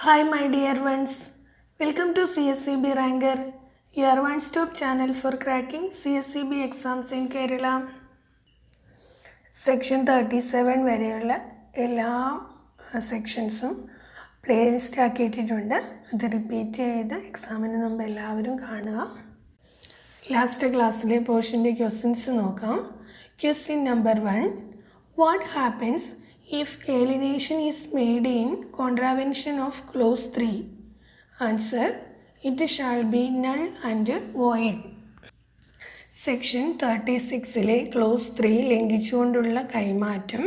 Hi, my dear ones. Welcome to CSCB Ranker, your one-stop channel for cracking CSCB exams in Kerala. Section 37 വരെയുള്ള എല്ലാ സെക്ഷൻസും playlist ആക്കിയിട്ടുണ്ട്. അത് repeat ചെയ്ത് എക്സാമിന് മുമ്പ് എല്ലാവരും കാണുക. ലാസ്റ്റ് ക്ലാസ്സിലെ പോർഷൻ്റെ ക്വസ്റ്റ്യൻസ് നോക്കാം. Question number 1. What happens if alienation is made in contravention of clause 3? Answer: it shall be null and void. Section 36-ലെ ക്ലോസ് 3 ലംഘിച്ചുകൊണ്ടുള്ള കൈമാറ്റം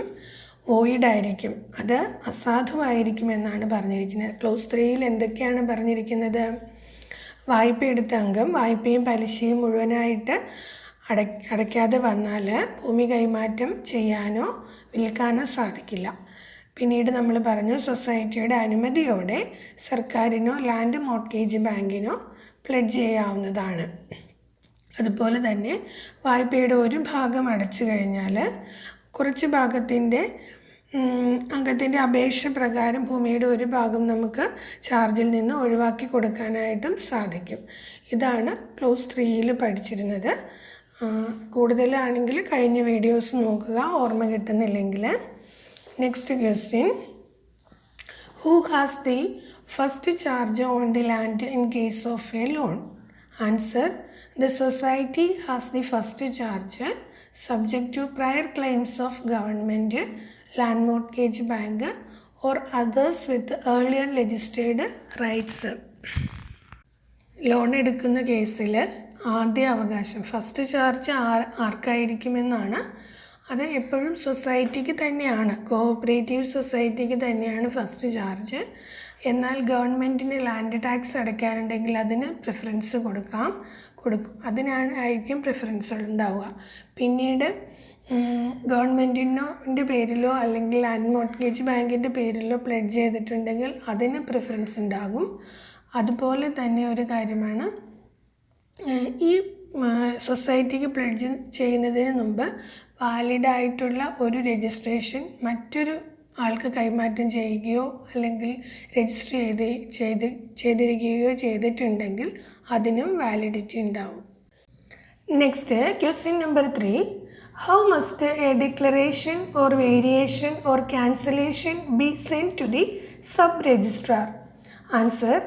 വോയിഡ് ആയിരിക്കും, അത് അസാധുവായിരിക്കുമെന്നാണ് പറഞ്ഞിരിക്കുന്നത്. ക്ലോസ് 3-ൽ എന്തൊക്കെയാണ് പറഞ്ഞിരിക്കുന്നത്? വായ്പ എടുത്ത അംഗം വായ്പയും പലിശയും മുഴുവനായിട്ട് അടയ്ക്കാതെ വന്നാൽ ഭൂമി കൈമാറ്റം ചെയ്യാനോ വിൽക്കാനോ സാധിക്കില്ല. പിന്നീട് നമ്മൾ പറഞ്ഞു, സൊസൈറ്റിയുടെ അനുമതിയോടെ സർക്കാരിനോ ലാൻഡ് മോർട്ട്ഗേജ് ബാങ്കിനോ പ്ലെഡ്ജ് ചെയ്യാവുന്നതാണ്. അതുപോലെ തന്നെ വായ്പയുടെ ഒരു ഭാഗം അടച്ചു കഴിഞ്ഞാൽ കുറച്ച് ഭാഗത്തിൻ്റെ അംഗത്തിൻ്റെ അപേക്ഷ പ്രകാരം ഭൂമിയുടെ ഒരു ഭാഗം നമുക്ക് ചാർജിൽ നിന്ന് ഒഴിവാക്കി കൊടുക്കാനായിട്ടും സാധിക്കും. ഇതാണ് ക്ലോസ് 3-ൽ പഠിച്ചിരുന്നത്. കൂടുതലാണെങ്കിൽ കഴിഞ്ഞ വീഡിയോസ് നോക്കുക, ഓർമ്മ കിട്ടുന്നില്ലെങ്കിൽ. Next question. Who has the first charge on the land in case of a loan? Answer: the society has the first charge subject to prior claims of government, land mortgage bank or others with earlier registered rights. Loan എടുക്കുന്ന കേസിൽ ആദ്യ അവകാശം first charge ആർക്കായിരിക്കുമെന്നാണ്. അത് എപ്പോഴും സൊസൈറ്റിക്ക് തന്നെയാണ്, cooperative സൊസൈറ്റിക്ക് തന്നെയാണ് ഫസ്റ്റ് ചാർജ്. എന്നാൽ ഗവൺമെൻറ്റിന് ലാൻഡ് ടാക്സ് അടയ്ക്കാനുണ്ടെങ്കിൽ അതിന് പ്രിഫറൻസ് കൊടുക്കും, അതിനായിരിക്കും പ്രിഫറൻസ് ഉണ്ടാവുക. പിന്നീട് ഗവൺമെൻറ്റിൻ്റെ പേരിലോ അല്ലെങ്കിൽ ലാൻഡ് മോർട്ട്ഗേജ് ബാങ്കിൻ്റെ പേരിലോ പ്ലെഡ്ജ് ചെയ്തിട്ടുണ്ടെങ്കിൽ അതിന് പ്രിഫറൻസ് ഉണ്ടാകും. അതുപോലെ തന്നെ ഒരു കാര്യമാണ്, ഈ സൊസൈറ്റിക്ക് പ്ലെഡ്ജ് ചെയ്യുന്നതിന് മുമ്പ് വാലിഡായിട്ടുള്ള ഒരു രജിസ്ട്രേഷൻ മറ്റൊരു ആൾക്ക് കൈമാറ്റം ചെയ്യുകയോ അല്ലെങ്കിൽ രജിസ്റ്റർ ചെയ്തിരിക്കുകയോ ചെയ്തിട്ടുണ്ടെങ്കിൽ അതിനും വാലിഡിറ്റി ഉണ്ടാവും. Next question number 3. How must a declaration or variation or cancellation be send to the sub registrar? Answer: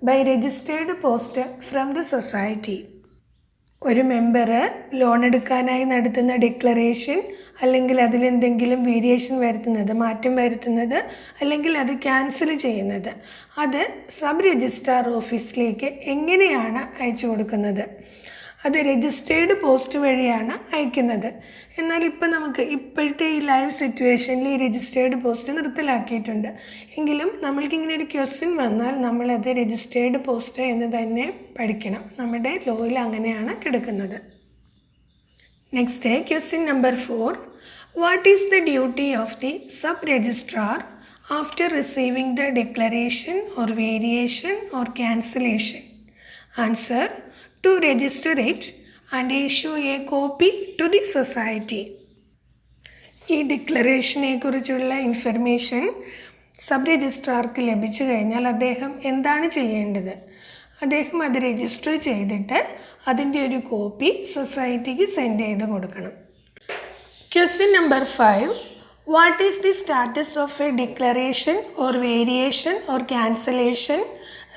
by registered post from the society. ഒരു മെമ്പർ ലോൺ എടുക്കാനായി നടത്തുന്ന ഡിക്ലറേഷൻ അല്ലെങ്കിൽ അതിലെന്തെങ്കിലും വേരിയേഷൻ വരുത്തുന്നത്, മാറ്റം വരുത്തുന്നത്, അല്ലെങ്കിൽ അത് ക്യാൻസൽ ചെയ്യുന്നത്, അത് സബ് രജിസ്ട്രാർ ഓഫീസിലേക്ക് എങ്ങനെയാണ് അയച്ചു കൊടുക്കുന്നത്? അത് രജിസ്റ്റേർഡ് പോസ്റ്റ് വഴിയാണ് അയക്കുന്നത്. എന്നാൽ ഇപ്പോഴത്തെ ഈ ലൈവ് സിറ്റുവേഷനിൽ ഈ രജിസ്റ്റേർഡ് പോസ്റ്റ് നിർത്തലാക്കിയിട്ടുണ്ട്. എങ്കിലും നമ്മൾക്കിങ്ങനെ ഒരു ക്വസ്റ്റ്യൻ വന്നാൽ നമ്മളത് രജിസ്റ്റേർഡ് പോസ്റ്റ് എന്ന് തന്നെ പഠിക്കണം. നമ്മുടെ ലോയിൽ അങ്ങനെയാണ് കിടക്കുന്നത്. Next question number 4. What is the duty of the sub registrar after receiving the declaration or variation or cancellation? Answer: to register it and issue a copy to the society. ഈ ഡിക്ലറേഷനെ കുറിച്ചുള്ള information sub രജിസ്ട്രാർക്ക് ലഭിച്ചു കഴിഞ്ഞാൽ അദ്ദേഹം എന്താണ് ചെയ്യേണ്ടത്? അദ്ദേഹം അത് register ചെയ്തിട്ട് അതിൻ്റെ ഒരു കോപ്പി സൊസൈറ്റിക്ക് സെൻഡ് ചെയ്ത് കൊടുക്കണം. Question number 5. What is the status of a declaration or variation or cancellation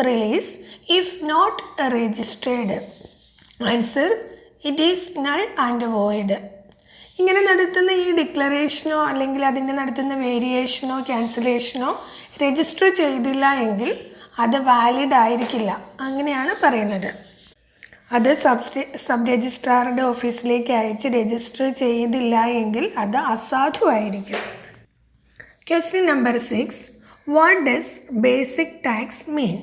release if not registered? Answer: it is null and void. ഇങ്ങനെ നടത്തുന്ന ഈ ഡിക്ലറേഷനോ അല്ലെങ്കിൽ അതിൻ്റെ നടത്തുന്ന വേരിയേഷനോ ക്യാൻസലേഷനോ രജിസ്റ്റർ ചെയ്തില്ല എങ്കിൽ അത് വാലിഡ് ആയിരിക്കില്ല, അങ്ങനെയാണ് പറയുന്നത്. അത് സബ് രജിസ്ട്രാറുടെ ഓഫീസിലേക്ക് അയച്ച് രജിസ്റ്റർ ചെയ്തില്ല എങ്കിൽ അത് അസാധുവായിരിക്കും. Question number 6. What does basic tax mean?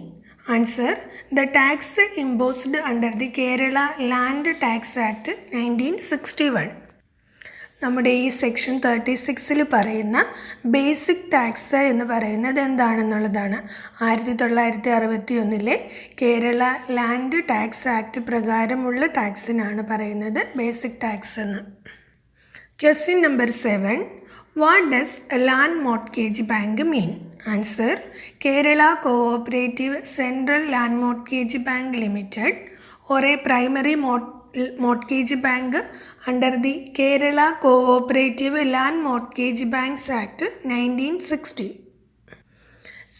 Answer: the tax imposed under the Kerala Land Tax Act 1961. നമ്മുടെ ഈ സെക്ഷൻ 36-ൽ പറയുന്ന ബേസിക് ടാക്സ് എന്ന് പറയുന്നത് എന്താണെന്നുള്ളതാണ്. 1961 കേരള ലാൻഡ് ടാക്സ് ആക്ട് പ്രകാരമുള്ള ടാക്സിനാണ് പറയുന്നത് ബേസിക് ടാക്സ് എന്ന്. Question number 7. What does a land mortgage bank mean? Answer: Kerala Cooperative Central Land Mortgage Bank Limited, or a primary mortgage bank under the Kerala Cooperative Land Mortgage Banks Act 1960.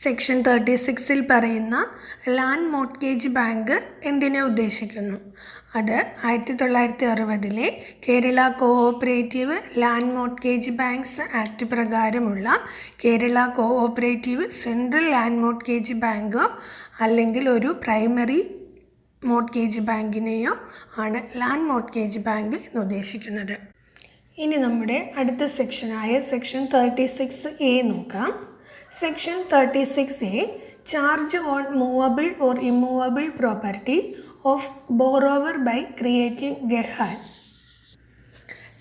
Section 36 പറയുന്ന land mortgage bank എന്തിനെ ഉദ്ദേശിക്കുന്നു? അത് 1960 Kerala cooperative land mortgage banks act പ്രകാരമുള്ള Kerala cooperative central land mortgage ബാങ്കോ അല്ലെങ്കിൽ ഒരു primary mortgage ബാങ്കിനെയോ ആണ് land mortgage bank എന്നുദ്ദേശിക്കുന്നത്. ഇനി നമ്മുടെ അടുത്ത സെക്ഷനായ സെക്ഷൻ 36A നോക്കാം. Section 36A, charge on movable or immovable property of borrower by creating Gehan.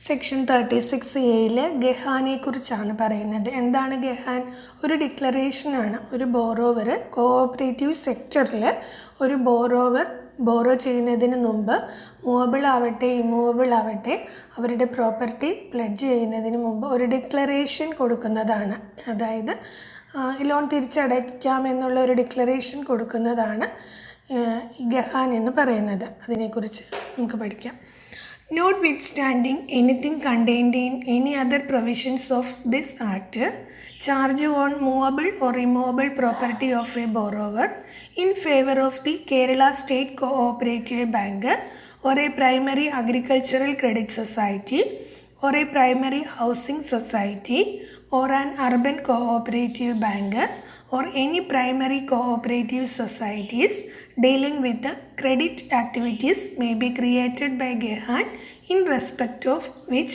Section 36A ഗഹാനെ കുറിച്ചാണ് പറയുന്നത്. എന്താണ് ഗഹാൻ? ഒരു ഡിക്ലറേഷനാണ്. ഒരു ബോറോവർ കോഓപ്പറേറ്റീവ് സെക്ടറിൽ ഒരു ബോറോ ചെയ്യുന്നതിന് മുമ്പ് മൂവബിൾ ആവട്ടെ ഇമ്മൂവബിൾ ആവട്ടെ അവരുടെ പ്രോപ്പർട്ടി പ്ലെഡ്ജ് ചെയ്യുന്നതിന് മുമ്പ് ഒരു ഡിക്ലറേഷൻ കൊടുക്കുന്നതാണ്. അതായത് ലോൺ തിരിച്ചടയ്ക്കാമെന്നുള്ള ഒരു ഡിക്ലറേഷൻ കൊടുക്കുന്നതാണ് ഗഹാൻ എന്ന് പറയുന്നത്. അതിനെക്കുറിച്ച് നമുക്ക് പഠിക്കാം. Notwithstanding anything contained in any other provisions of this Act, charge on movable or immovable property of a borrower in favor of the Kerala State Cooperative Bank or a primary agricultural credit society or a primary housing society or an urban cooperative bank or any primary cooperative societies dealing with the credit activities may be created by Gehan, in respect of which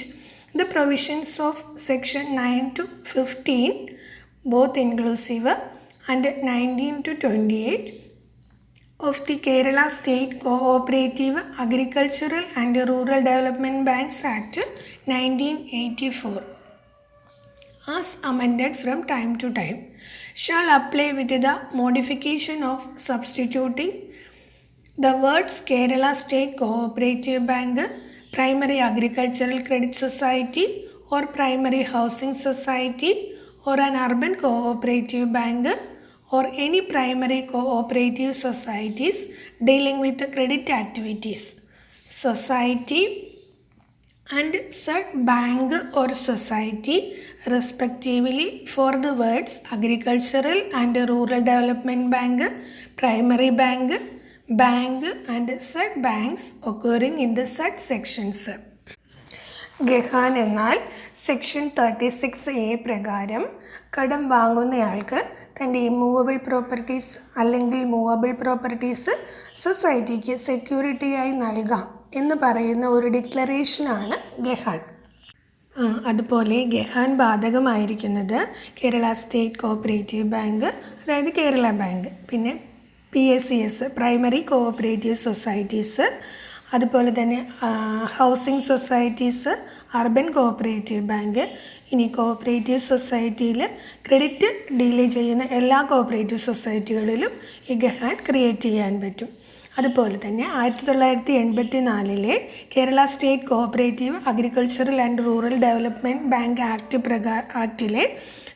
the provisions of section 9 to 15 both inclusive and 19 to 28 of the Kerala State Cooperative Agricultural and Rural Development Banks Act 1984 as amended from time to time shall apply with the modification of substituting the words Kerala State Cooperative Bank, Primary Agricultural Credit Society or Primary Housing Society or an Urban Cooperative Bank or any primary cooperative societies dealing with the credit activities. Society and said bank or society respectively for the words agricultural and rural development bank, primary bank, bank and said banks occurring in the said sections. ഗഹാൻ എന്നാൽ section 36A പ്രകാരം കടം വാങ്ങുന്നയാൾക്ക് തൻ്റെ immovable properties അല്ലെങ്കിൽ movable properties സൊസൈറ്റിക്ക് സെക്യൂരിറ്റിയായി നൽകാം എന്ന് പറയുന്ന ഒരു ഡിക്ലറേഷനാണ് ഗഹാൻ. അതുപോലെ ഗഹാൻ ബാധകമായിരിക്കുന്നത് കേരള സ്റ്റേറ്റ് കോഓപ്പറേറ്റീവ് ബാങ്ക്, അതായത് കേരള ബാങ്ക്, പിന്നെ PSCS പ്രൈമറി കോഓപ്പറേറ്റീവ് സൊസൈറ്റീസ്, അതുപോലെ തന്നെ housing societies, urban cooperative bank. ഇനി കോഓപ്പറേറ്റീവ് സൊസൈറ്റിയിൽ ക്രെഡിറ്റ് ഡീൽ ചെയ്യുന്ന എല്ലാ കോഓപ്പറേറ്റീവ് സൊസൈറ്റികളിലും ഈ ഗഹാൻ ക്രിയേറ്റ് ചെയ്യാൻ പറ്റും. അതുപോലെ തന്നെ 1984 Kerala state cooperative agricultural and rural development bank ആക്ടിലെ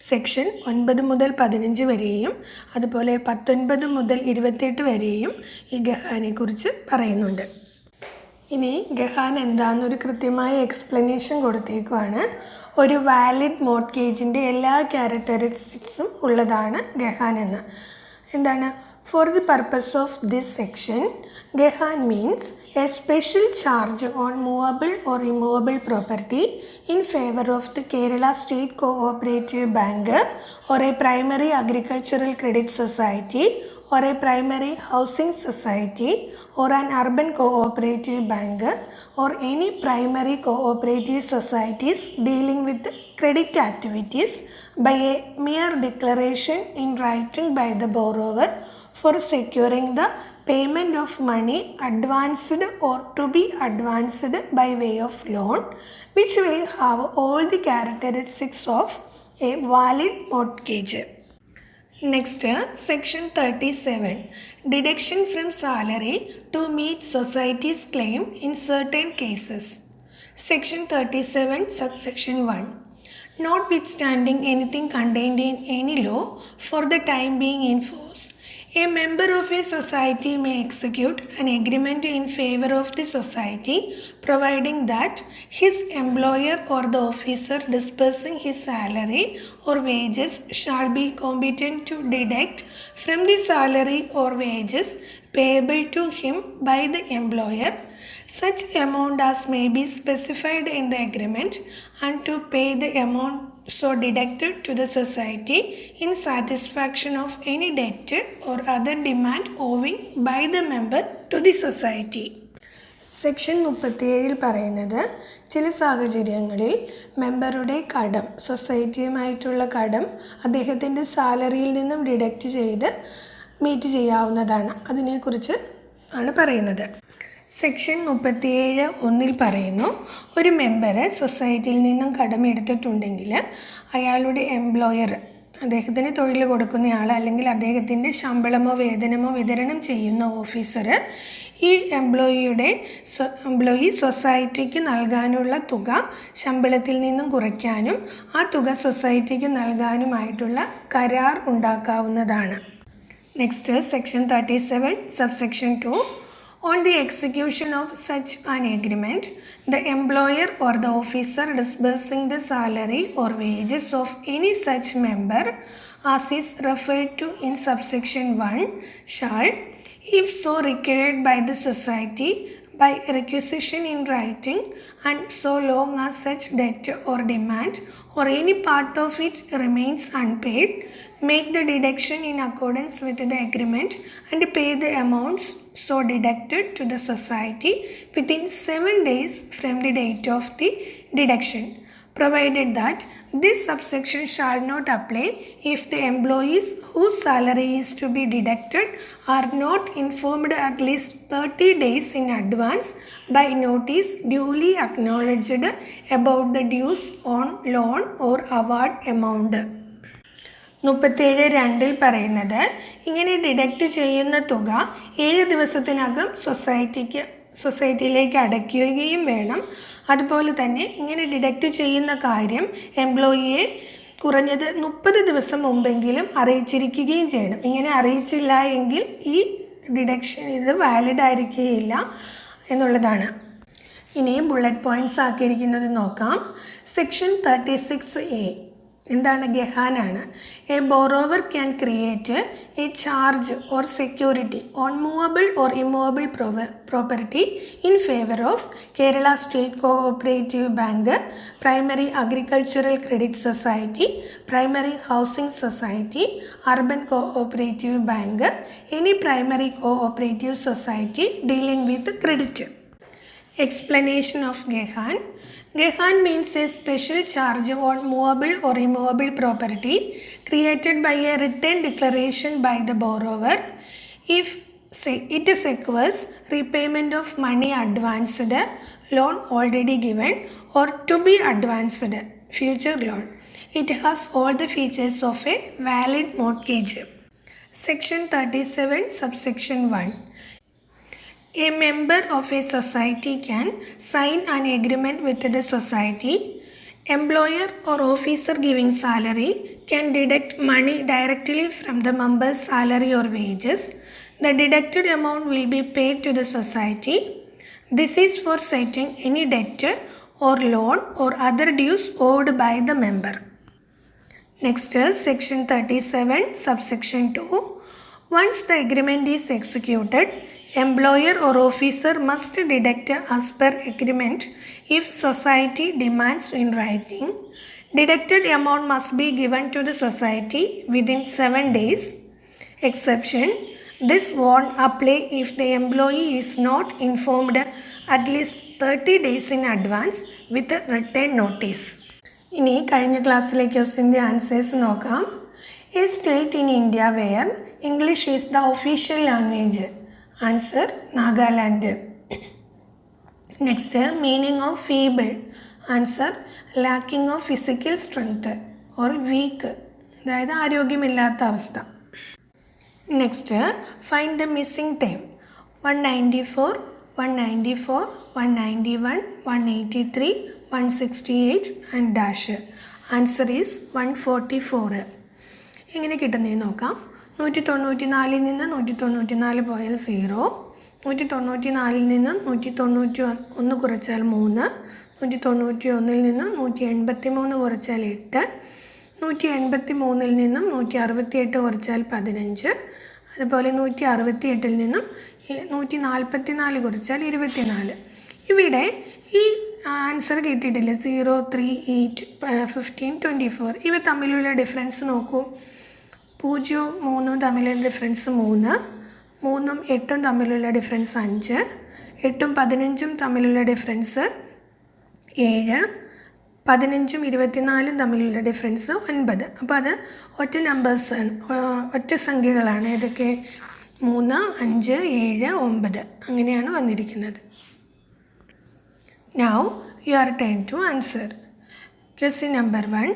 സെക്ഷൻ 9 മുതൽ 15 വരെയും അതുപോലെ 19 മുതൽ 28 വരെയും ഈ ഗഹാനെക്കുറിച്ച് പറയുന്നുണ്ട്. ഇനി ഗഹാൻ എന്താണെന്നൊരു കൃത്യമായ എക്സ്പ്ലനേഷൻ കൊടുത്തേക്കുവാണ്. ഒരു വാലിഡ് മോർട്ട്ഗേജിൻ്റെ എല്ലാ ക്യാരക്ടറിസ്റ്റിക്സും ഉള്ളതാണ് ഗഹാൻ എന്ന്. എന്താണ്? For the purpose of this section, Gehan means a special charge on movable or immovable property in favor of the Kerala State Cooperative Bank or a primary agricultural credit society or a primary housing society or an urban cooperative bank or any primary cooperative societies dealing with credit activities by a mere declaration in writing by the borrower for securing the payment of money advanced or to be advanced by way of loan, which will have all the characteristics of a valid mortgage. Next, section 37, deduction from salary to meet society's claim in certain cases. Section 37, subsection 1. Notwithstanding anything contained in any law for the time being in force, a member of a society may execute an agreement in favor of the society, providing that his employer or the officer disbursing his salary or wages shall be competent to deduct from the salary or wages payable to him by the employer such amount as may be specified in the agreement, and to pay the amount so deducted to the society in satisfaction of any debt or other demand owing by the member to the society. Section 37 പറയുന്നത് ചില സാഹചര്യങ്ങളിൽ മെമ്പറുടെ കടം, സൊസൈറ്റിയുമായിട്ടുള്ള കടം അദ്ദേഹത്തിൻ്റെ സാലറിയിൽ നിന്നും deduct ചെയ്ത് meet ചെയ്യാവുന്നതാണ്. അതിനെക്കുറിച്ച് ആണ് പറയുന്നത്. സെക്ഷൻ 37(1) പറയുന്നു, ഒരു മെമ്പർ സൊസൈറ്റിയിൽ നിന്നും കടമെടുത്തിട്ടുണ്ടെങ്കിൽ അയാളുടെ എംപ്ലോയർ, അദ്ദേഹത്തിന് തൊഴിൽ കൊടുക്കുന്നയാൾ അല്ലെങ്കിൽ അദ്ദേഹത്തിൻ്റെ ശമ്പളമോ വേതനമോ വിതരണം ചെയ്യുന്ന ഓഫീസർ ഈ എംപ്ലോയി സൊസൈറ്റിക്ക് നൽകാനുള്ള തുക ശമ്പളത്തിൽ നിന്നും കുറയ്ക്കാനും ആ തുക സൊസൈറ്റിക്ക് നൽകാനുമായിട്ടുള്ള കരാർ ഉണ്ടാക്കാവുന്നതാണ്. Next section 37 subsection 2. On the execution of such an agreement, the employer or the officer disbursing the salary or wages of any such member, as is referred to in subsection 1, shall, if so required by the society, by requisition in writing, and so long as such debt or demand or any part of it remains unpaid, make the deduction in accordance with the agreement and pay the amounts so deducted to the society within 7 days from the date of the deduction, provided that this subsection shall not apply if the employees whose salary is to be deducted are not informed at least 30 days in advance by notice duly acknowledged about the dues on loan or award amount. 37(2) പറയുന്നത്, ഇങ്ങനെ deduct ചെയ്യുന്ന തുക 7 ദിവസത്തിനകം സൊസൈറ്റിയിലേക്ക് അടയ്ക്കുകയും വേണം. അതുപോലെ തന്നെ ഇങ്ങനെ ഡിഡക്റ്റ് ചെയ്യുന്ന കാര്യം എംപ്ലോയിയെ കുറഞ്ഞത് 30 ദിവസം മുമ്പെങ്കിലും അറിയിച്ചിരിക്കുകയും ചെയ്യണം. ഇങ്ങനെ അറിയിച്ചില്ല എങ്കിൽ ഈ ഡിഡക്ഷൻ ഇത് വാലിഡ് ആയിരിക്കുകയില്ല എന്നുള്ളതാണ്. ഇനി ബുള്ളറ്റ് പോയിൻറ്റ്സ് ആക്കിയിരിക്കുന്നത് നോക്കാം. സെക്ഷൻ 36(a) എന്താണ്? ഗഹാനാണ്. A borrower can create a charge or security on movable or immovable property in favour of Kerala state cooperative bank, primary agricultural credit society, primary housing society, urban cooperative bank, any primary cooperative society dealing with credit. Explanation of Gehan. Gehan means a special charge on movable or immovable property created by a written declaration by the borrower if it secures repayment of money advanced, loan already given, or to be advanced, future loan. It has all the features of a valid mortgage. Section 37 subsection 1. A member of a society can sign an agreement with the society. Employer or officer giving salary can deduct money directly from the member's salary or wages. The deducted amount will be paid to the society. This is for settling any debt or loan or other dues owed by the member. Next is section 37 subsection 2. Once the agreement is executed, employer or officer must deduct as per agreement if society demands in writing. Deducted amount must be given to the society within 7 days. Exception: this won't apply if the employee is not informed at least 30 days in advance with a written notice. ഇനി കഴിഞ്ഞ ക്ലാസ്സിലെ ക്വസ്റ്റ്യൻ്റെ answers നോക്കാം. A state in India where English is the official language. Answer Nagaland. Next meaning of feeble. Answer lacking of physical strength or weak, അതായത് ആരോഗ്യമില്ലാത്ത അവസ്ഥ. Next find the missing time. 194, 194, 191, 183, 168 and dash. Answer is 144. എങ്ങനെ കിട്ടുന്നതെന്ന് നോക്കാം. 194 നിന്ന് 194 പോയാൽ 0. 194 നിന്ന് 191 കുറച്ചാൽ 3. 191 നിന്നും 183 കുറച്ചാൽ 8. 183 നിന്നും 168 കുറച്ചാൽ 15. അതുപോലെ 168 നിന്നും 144 കുറച്ചാൽ 24. ഇവിടെ ഈ ആൻസർ കിട്ടിയിട്ടില്ല. 0, 3, 8, 15, 24. ഇവ തമ്മിലുള്ള ഡിഫറൻസ് നോക്കൂ. 0, 3 തമ്മിലുള്ള ഡിഫറൻസ് 3. 3ഉം 8ഉം തമ്മിലുള്ള ഡിഫറൻസ് 5. 8ഉം 15ഉം തമ്മിലുള്ള ഡിഫറൻസ് 7. 15ഉം 24ഉം തമ്മിലുള്ള ഡിഫറൻസ് 9. അപ്പോൾ അത് ഒറ്റ സംഖ്യകളാണ്. ഏതൊക്കെ? 3, 5, 7, 9 അങ്ങനെയാണ് വന്നിരിക്കുന്നത്. Now your turn to answer. Question number 1.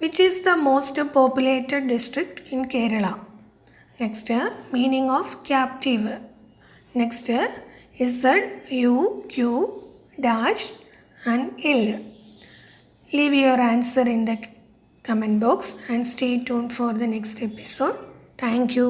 Which is the most populated district in Kerala? Next, meaning of captive. Next, Z, U, Q, dash and L. Leave your answer in the comment box and stay tuned for the next episode. Thank you.